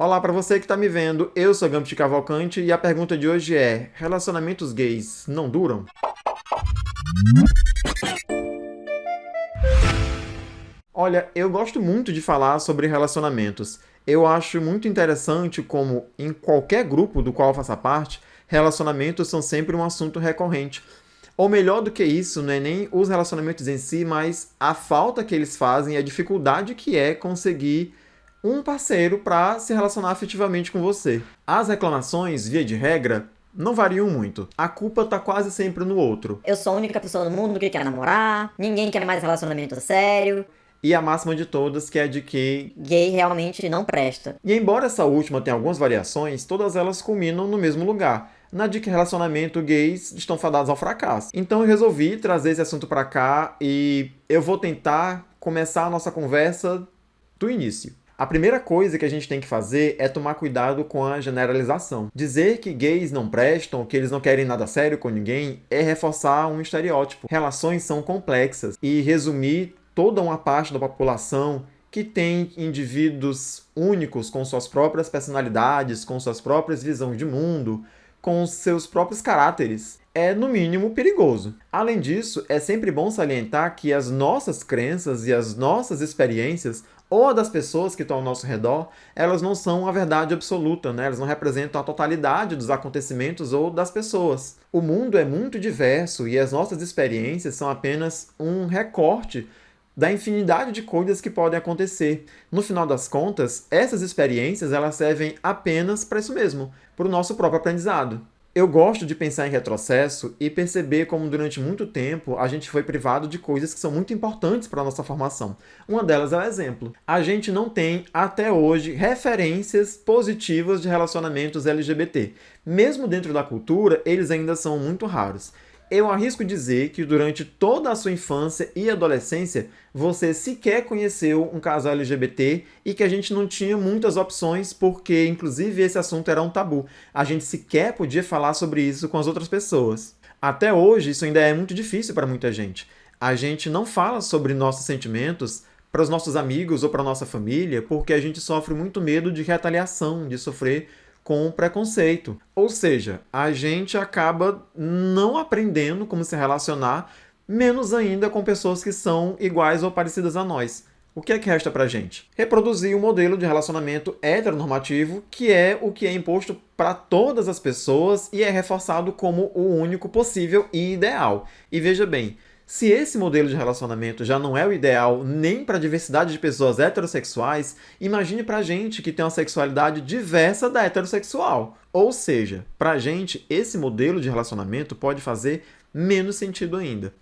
Olá para você que está me vendo, eu sou Gambit Cavalcante e a pergunta de hoje é: relacionamentos gays não duram? Olha, eu gosto muito de falar sobre relacionamentos. Eu acho muito interessante como, em qualquer grupo do qual eu faça parte, relacionamentos são sempre um assunto recorrente. Ou melhor do que isso, não é nem os relacionamentos em si, mas a falta que eles fazem e a dificuldade que é conseguir um parceiro para se relacionar afetivamente com você. As reclamações, via de regra, não variam muito. A culpa tá quase sempre no outro. Eu sou a única pessoa no mundo que quer namorar, ninguém quer mais relacionamento sério, E a máxima de todas, que é de que... gay realmente não presta. E embora essa última tenha algumas variações, todas elas culminam no mesmo lugar, na de que relacionamento gays estão fadados ao fracasso. Então eu resolvi trazer esse assunto para cá e eu vou tentar começar a nossa conversa do início. A primeira coisa que a gente tem que fazer é tomar cuidado com a generalização. Dizer que gays não prestam, que eles não querem nada sério com ninguém, é reforçar um estereótipo. Relações são complexas e resumir toda uma parte da população que tem indivíduos únicos com suas próprias personalidades, com suas próprias visões de mundo, com seus próprios caráteres, é no mínimo perigoso. Além disso, é sempre bom salientar que as nossas crenças e as nossas experiências, ou a das pessoas que estão ao nosso redor, elas não são a verdade absoluta, né? Elas não representam a totalidade dos acontecimentos ou das pessoas. O mundo é muito diverso e as nossas experiências são apenas um recorte da infinidade de coisas que podem acontecer. No final das contas, essas experiências elas servem apenas para isso mesmo, para o nosso próprio aprendizado. Eu gosto de pensar em retrocesso e perceber como durante muito tempo a gente foi privado de coisas que são muito importantes para a nossa formação. Uma delas é o exemplo. A gente não tem, até hoje, referências positivas de relacionamentos LGBT. Mesmo dentro da cultura, eles ainda são muito raros. Eu arrisco dizer que durante toda a sua infância e adolescência, você sequer conheceu um casal LGBT e que a gente não tinha muitas opções porque, inclusive, esse assunto era um tabu. A gente sequer podia falar sobre isso com as outras pessoas. Até hoje, isso ainda é muito difícil para muita gente. A gente não fala sobre nossos sentimentos para os nossos amigos ou para a nossa família porque a gente sofre muito medo de retaliação, de sofrer com preconceito. Ou seja, a gente acaba não aprendendo como se relacionar, menos ainda com pessoas que são iguais ou parecidas a nós. O que é que resta pra gente? Reproduzir um modelo de relacionamento heteronormativo, que é o que é imposto para todas as pessoas e é reforçado como o único possível e ideal. E veja bem, se esse modelo de relacionamento já não é o ideal nem para a diversidade de pessoas heterossexuais, imagine para a gente que tem uma sexualidade diversa da heterossexual. Ou seja, para a gente, esse modelo de relacionamento pode fazer menos sentido ainda.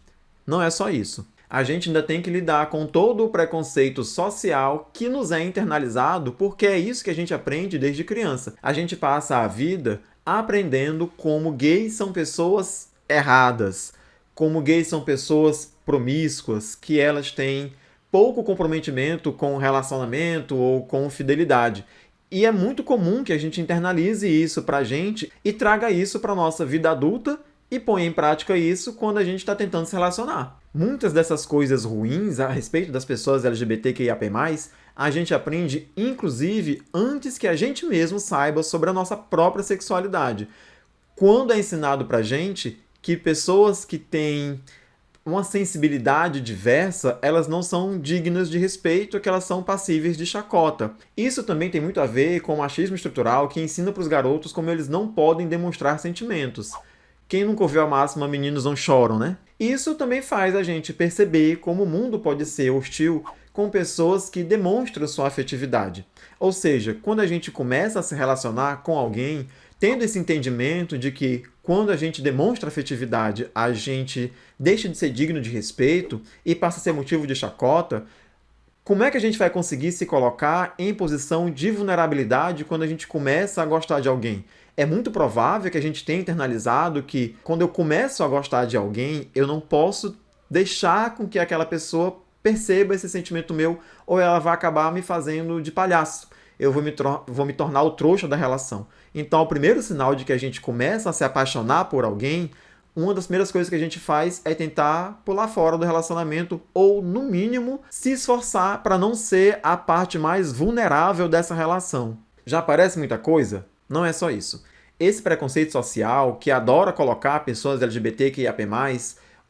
Não é só isso. A gente ainda tem que lidar com todo o preconceito social que nos é internalizado, porque é isso que a gente aprende desde criança. A gente passa a vida aprendendo como gays são pessoas erradas, como gays são pessoas promíscuas, que elas têm pouco comprometimento com relacionamento ou com fidelidade. E é muito comum que a gente internalize isso pra gente e traga isso pra nossa vida adulta e ponha em prática isso quando a gente está tentando se relacionar. Muitas dessas coisas ruins a respeito das pessoas LGBTQIAP+, a gente aprende, inclusive, antes que a gente mesmo saiba sobre a nossa própria sexualidade. Quando é ensinado pra gente que pessoas que têm uma sensibilidade diversa, elas não são dignas de respeito, que elas são passíveis de chacota. Isso também tem muito a ver com o machismo estrutural que ensina para os garotos como eles não podem demonstrar sentimentos. Quem nunca ouviu a máxima "meninos não choram", né? Isso também faz a gente perceber como o mundo pode ser hostil com pessoas que demonstram sua afetividade. Ou seja, quando a gente começa a se relacionar com alguém, tendo esse entendimento de que quando a gente demonstra afetividade, a gente deixa de ser digno de respeito e passa a ser motivo de chacota, como é que a gente vai conseguir se colocar em posição de vulnerabilidade quando a gente começa a gostar de alguém? É muito provável que a gente tenha internalizado que quando eu começo a gostar de alguém, eu não posso deixar com que aquela pessoa perceba esse sentimento meu ou ela vai acabar me fazendo de palhaço. Eu vou me tornar o trouxa da relação. Então, o primeiro sinal de que a gente começa a se apaixonar por alguém, uma das primeiras coisas que a gente faz é tentar pular fora do relacionamento ou, no mínimo, se esforçar para não ser a parte mais vulnerável dessa relação. Já parece muita coisa? Não é só isso. Esse preconceito social que adora colocar pessoas LGBTQIAP+,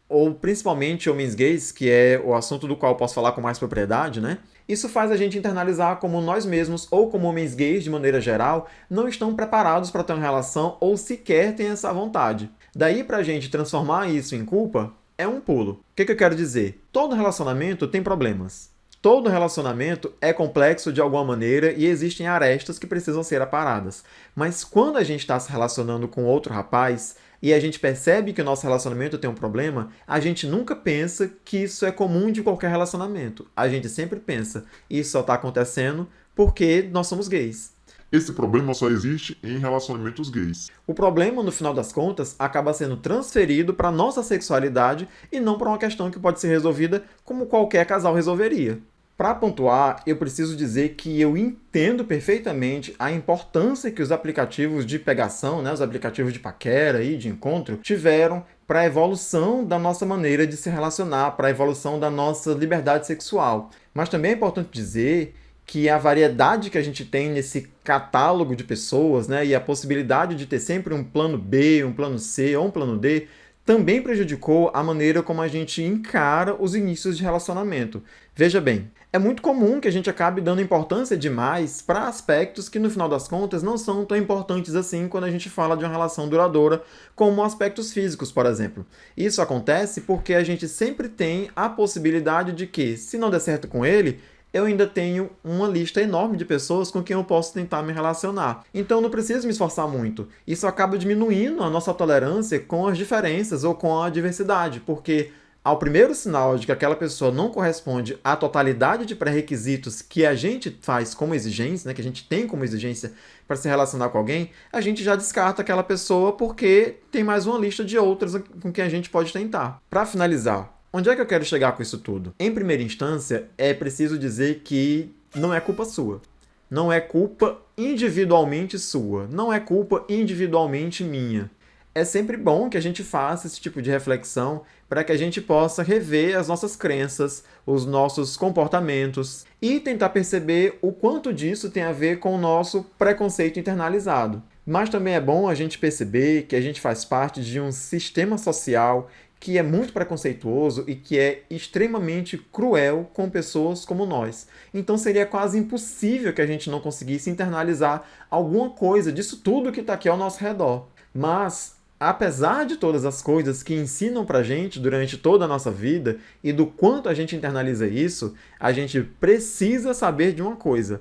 ou principalmente homens gays, que é o assunto do qual eu posso falar com mais propriedade, né? Isso faz a gente internalizar como nós mesmos, ou como homens gays de maneira geral, não estão preparados para ter uma relação ou sequer têm essa vontade. Daí pra gente transformar isso em culpa, é um pulo. O que eu quero dizer? Todo relacionamento tem problemas. Todo relacionamento é complexo de alguma maneira e existem arestas que precisam ser aparadas. Mas quando a gente está se relacionando com outro rapaz e a gente percebe que o nosso relacionamento tem um problema, a gente nunca pensa que isso é comum de qualquer relacionamento. A gente sempre pensa, isso só está acontecendo porque nós somos gays. Esse problema só existe em relacionamentos gays. O problema, no final das contas, acaba sendo transferido para nossa sexualidade e não para uma questão que pode ser resolvida como qualquer casal resolveria. Para pontuar, eu preciso dizer que eu entendo perfeitamente a importância que os aplicativos de pegação, né, os aplicativos de paquera e de encontro, tiveram para a evolução da nossa maneira de se relacionar, para a evolução da nossa liberdade sexual. Mas também é importante dizer que a variedade que a gente tem nesse catálogo de pessoas, né, e a possibilidade de ter sempre um plano B, um plano C ou um plano D, também prejudicou a maneira como a gente encara os inícios de relacionamento. Veja bem, é muito comum que a gente acabe dando importância demais para aspectos que, no final das contas, não são tão importantes assim quando a gente fala de uma relação duradoura, como aspectos físicos, por exemplo. Isso acontece porque a gente sempre tem a possibilidade de que, se não der certo com ele, eu ainda tenho uma lista enorme de pessoas com quem eu posso tentar me relacionar. Então eu não preciso me esforçar muito. Isso acaba diminuindo a nossa tolerância com as diferenças ou com a diversidade, porque ao primeiro sinal de que aquela pessoa não corresponde à totalidade de pré-requisitos que a gente faz como exigência, né, que a gente tem como exigência para se relacionar com alguém, a gente já descarta aquela pessoa porque tem mais uma lista de outras com quem a gente pode tentar. Para finalizar, onde é que eu quero chegar com isso tudo? Em primeira instância, é preciso dizer que não é culpa sua. Não é culpa individualmente sua. Não é culpa individualmente minha. É sempre bom que a gente faça esse tipo de reflexão para que a gente possa rever as nossas crenças, os nossos comportamentos e tentar perceber o quanto disso tem a ver com o nosso preconceito internalizado. Mas também é bom a gente perceber que a gente faz parte de um sistema social que é muito preconceituoso e que é extremamente cruel com pessoas como nós. Então seria quase impossível que a gente não conseguisse internalizar alguma coisa disso tudo que está aqui ao nosso redor. Mas, apesar de todas as coisas que ensinam pra gente durante toda a nossa vida e do quanto a gente internaliza isso, a gente precisa saber de uma coisa.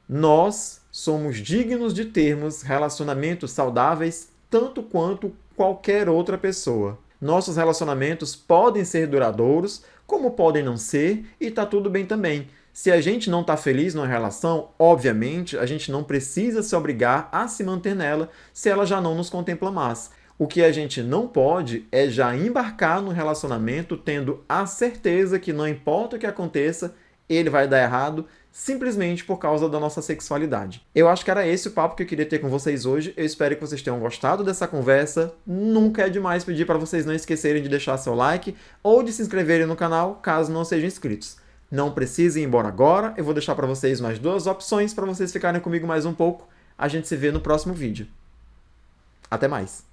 Nós somos dignos de termos relacionamentos saudáveis tanto quanto qualquer outra pessoa. Nossos relacionamentos podem ser duradouros, como podem não ser, e tá tudo bem também. Se a gente não está feliz numa relação, obviamente, a gente não precisa se obrigar a se manter nela se ela já não nos contempla mais. O que a gente não pode é já embarcar no relacionamento tendo a certeza que não importa o que aconteça, ele vai dar errado simplesmente por causa da nossa sexualidade. Eu acho que era esse o papo que eu queria ter com vocês hoje. Eu espero que vocês tenham gostado dessa conversa. Nunca é demais pedir para vocês não esquecerem de deixar seu like ou de se inscreverem no canal, caso não sejam inscritos. Não precisem ir embora agora, eu vou deixar para vocês mais 2 opções para vocês ficarem comigo mais um pouco. A gente se vê no próximo vídeo. Até mais!